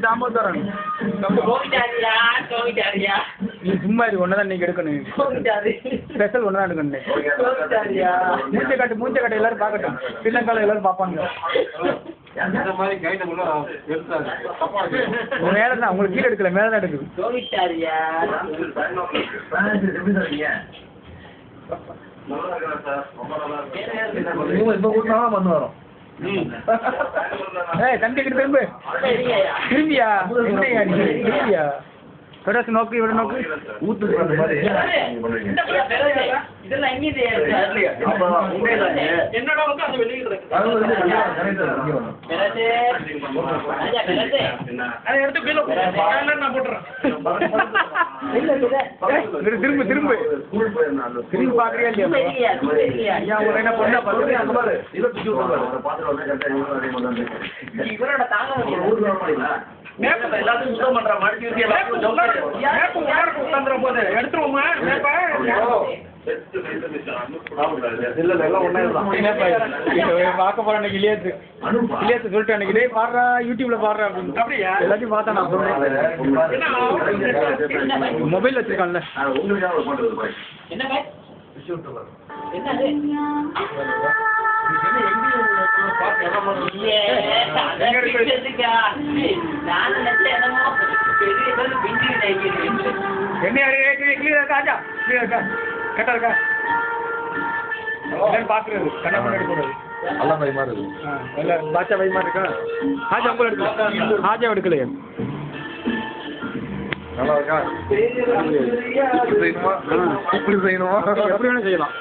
சாம்பார் தரேன். நீ சும்மா இது ஒன்னதான் நீங்க எடுக்கணும். ஸ்பெஷல் ஒன்னதான் எடுக்கணும். மூஞ்ச காட்டு எல்லாரும் பார்க்கட்டும். ஸ்ரீலங்கால எல்லாரும் பார்ப்பாங்க. மேல தான் உங்களுக்கு கீழே எடுக்கல, மேல தான் எடுக்குது. தம்பி கிட்ட திரும்ப திரும்பியா திரும்பியா கடாசு நோக்கு இவட நோக்கு ஊத்து திரும்ப திரும்ப திரும்பி பாக்குறியா இல்லையா? என்ன பொண்ணா இவரோட தாங்க எல்லாத்தையும் சுத்தம் பண்ற மாதிரி எடுத்துருவோமா? பார்க்க போறேன் அன்னைக்கு இளையத்து சொல்லிட்டு அன்னைக்கு பாடுறா யூடியூப்ல பாடுறா அப்படின்னு எல்லாத்தையும் பார்த்தா நான் சொல்றேன். மொபைல் வச்சிருக்கான்ல பாக்குறது கண்ணா பண்ணி எடுக்கூடாது. பாச்சா பயமா இருக்கா? ஹாஜா உங்களை எடுக்கல, ஹாஜா எடுக்கலையே. நல்லா இருக்கா? இப்படி செய்யணுமா? எப்படி வேணும் செய்யலாம்.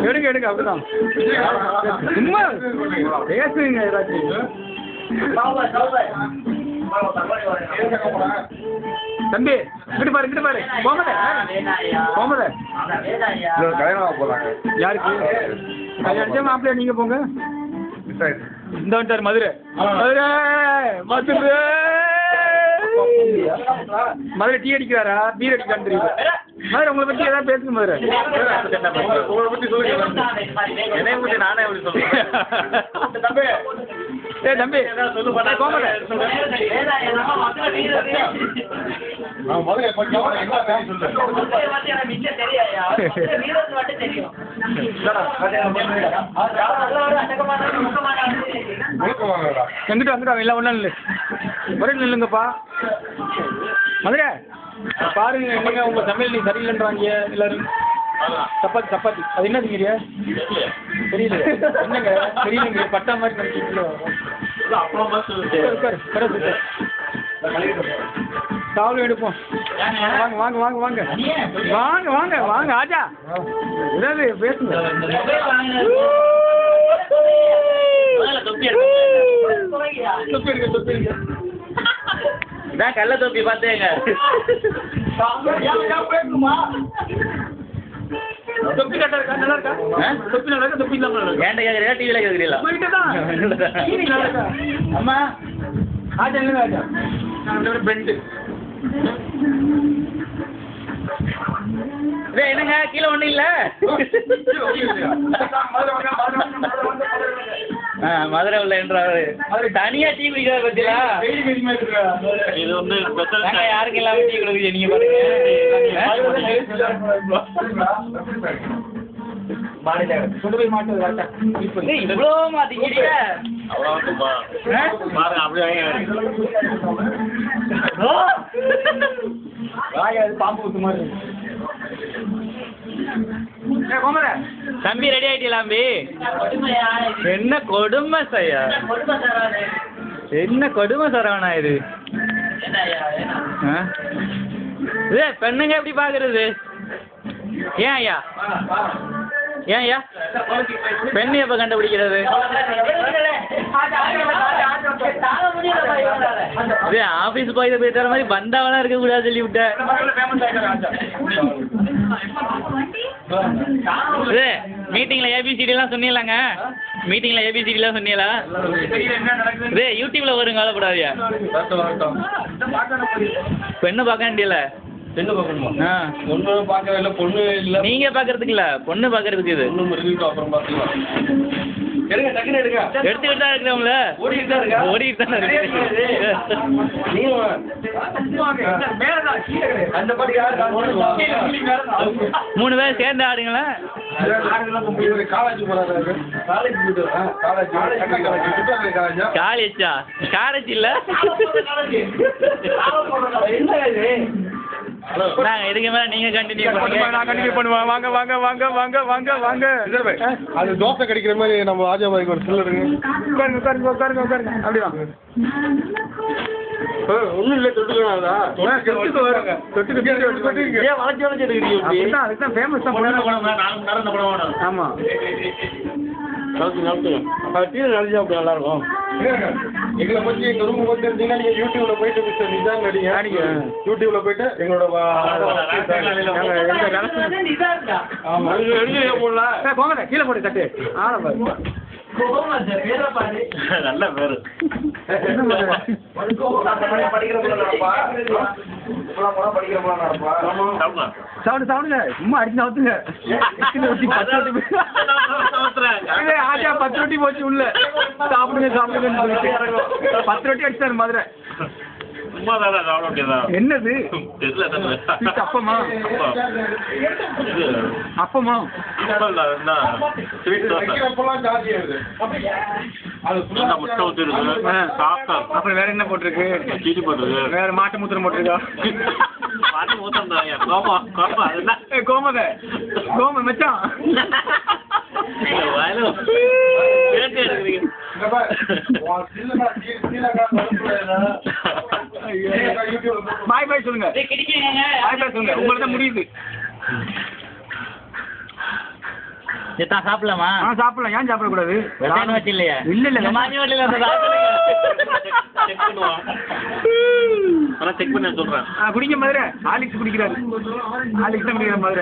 எடுங்க எடுங்க அப்படிதான் சும்மா பேசுங்க ஏதாச்சும். தம்பி இங்கிட்டு பாரு இங்கிட்டு பாரு போமத போமத கல்யாணம் போறாங்க. யாருக்கு கல்யாணம்? மாப்பிள்ளையா நீங்க போங்க. இந்த வந்துட்டார் மதுரை மதுரை மதுரை மதுரை டீ அடிக்கிறாரா பீர் அடிக்கிறான்னு தெரியல. மதுரை உங்களை பத்தி ஏதாவது பேசுங்க. மதுரை உங்களை பத்தி சொல்லுங்க. என்னைய பத்தி நானே எப்படி சொல்றேன்? ஏ தம்பி கோமல எங்கிட்ட வந்துட்டாங்க இல்லை ஒன்றும் இல்லை ஒரே நில்லுங்கப்பா. மதுரை பாருங்க என்னங்க உங்க சமையல் நீ சரியில்லைன்றாங்க எல்லாரும். சப்பாத்தி சப்பாத்தி அது என்ன திங்கிறியா தெரியல என்னங்க தெரியலங்க பட்டா மாதிரி நினைச்சிட்டு சாவலும் எடுப்போம். வாங்க வாங்க வாங்க வாங்க வாங்க வாங்க வாங்க ஆஜா ஏதாவது பேசுங்க. கள்ள தொப்பி பார்த்தேங்க. தொப்பி கட்ட இருக்கா? நல்லா இருக்கா? தொப்பி நல்லா இருக்கா? தொப்பி இல்லாம ஏன்டா கேக்குறீங்க? டிவில கேக்குறீங்களா? அம்மா ஆஜா என்ன ஆஜா பெண்ட் என்னங்க கீழே ஒண்ணும் இல்ல. மதுரை உள்ள என்றாரு தனியா டீ குடிக்கிறார் பத்தியா? இது வந்து யாருக்கு இல்லாம டீ குடிக்கிறீங்க நீங்க பாருங்க. இவ்வளோ மாத்திக்கிறீங்க பாம்பு ஊத்து மாதிரி. தம்பி ரெடி ஆயிட்டீங்களாம்பி? என்ன கொடுமை செய்யா என்ன கொடுமை சரவணா இது? பெண்ணுங்க எப்படி பாக்குறது? ஏன் ஐயா ஏன் ஐயா பெண்ணு எப்ப கண்டுபிடிக்கிறது? ஆபீஸ் போய் போயிட்டு வர மாதிரி பந்தாவெல்லாம் இருக்க கூடாது சொல்லி விட்டேன். மீட்டிங்ல ஏபிசிடி எல்லாம் சொன்னீங்களாங்க? மீட்டிங்ல ஏபிசிடி எல்லாம் சொன்னீங்களா? யூடியூப்ல வரும் கவலைப்படாதியா? பெண்ணு பார்க்க வேண்டியல பெண்ணு பார்க்கணுமா? ஆ பொண்ணு பார்க்கவே இல்லை, பொண்ணு இல்லை. நீங்கள் பார்க்கறதுக்கு இல்லை, பொண்ணு பார்க்கறதுக்கு இது. பொண்ணு இருக்கு, அப்புறம் பார்த்துக்கலாம். எடுங்க, டக்குன்னு எடுங்க. எடுத்துக்கிட்டு தான் இருக்கிறவங்கள ஓடிக்கிட்டு தான் இருக்கா? ஓடிக்கிட்டு தான் இருக்கு. அந்த பாட்டுக்கு யாரு? 3 பேர் சேர்ந்து ஆடுங்களா? காலேஜ் போறாரு. காலேஜ் போயிட்டு காலேஜ். காலேஜா? காலேஜ் இல்லை. என்ன இது? நாங்க இதுக்கு மேல நீங்க கண்டினியூ பண்ணுங்க. நான் கண்டினியூ பண்ணுவேன். வாங்க வாங்க வாங்க வாங்க வாங்க வாங்க. அது தோசை கிடைக்கிற மாதிரி நம்ம ராஜா பாய்க்கு ஒரு சில்லு இருக்கு. உட்காருங்க உட்காருங்க உட்காருங்க உட்காருங்க. அப்படிதான். ஒன்றும் இல்லை, தொட்டுக்கணும்டா. தொட்டுக்கு ஏன் வளைச்சி வளைச்சி எடுக்கிறீங்க? அதுதான் ஃபேமஸ் தான். ஆமா டீல நடிச்சா அப்படி நல்லா இருக்கும். எங்களை பற்றி எங்க ரூம் பற்றி இருந்தீங்கன்னா நீங்க யூடியூப்ல போயிட்டு மிஸ்டர் நிஜாம் நடிங்க. யூடியூப்ல போயிட்டு எங்களோட போங்க கீழே போட்டு தட்டு. நல்ல பேரு. சவுண்டுங்க சும்மா அடிச்சு நவுத்துங்க. 10 ரொட்டி போச்சு உள்ள. சாப்பிடுங்க சாப்பிடுங்கன்னு சொல்லிட்டு 10 ரொட்டி அடிச்சாரு மதுரை. என்னது அப்பமா? அப்பமா அப்புறம் வேற என்ன போட்டிருக்கு? வேற மாட்டு மூத்திரம் போட்டிருக்கா? கோமத கோம மச்சான். பாய் பாய் சொல்லுங்க. பாய் பாய் சொல்லுங்க. உங்களுக்கு தான் முடியுது. சாப்பிடலாமா? சாப்பிடலாம். ஏன் சாப்பிடக்கூடாது? இல்லையா? இல்ல இல்ல செக் பண்ண சொல்றேன். குடிக்க மாதிரி ஆலிக்ஸ் குடிக்கிறாரு. ஆலிக்ஸ் தான் குடிக்கிற மாதிரி.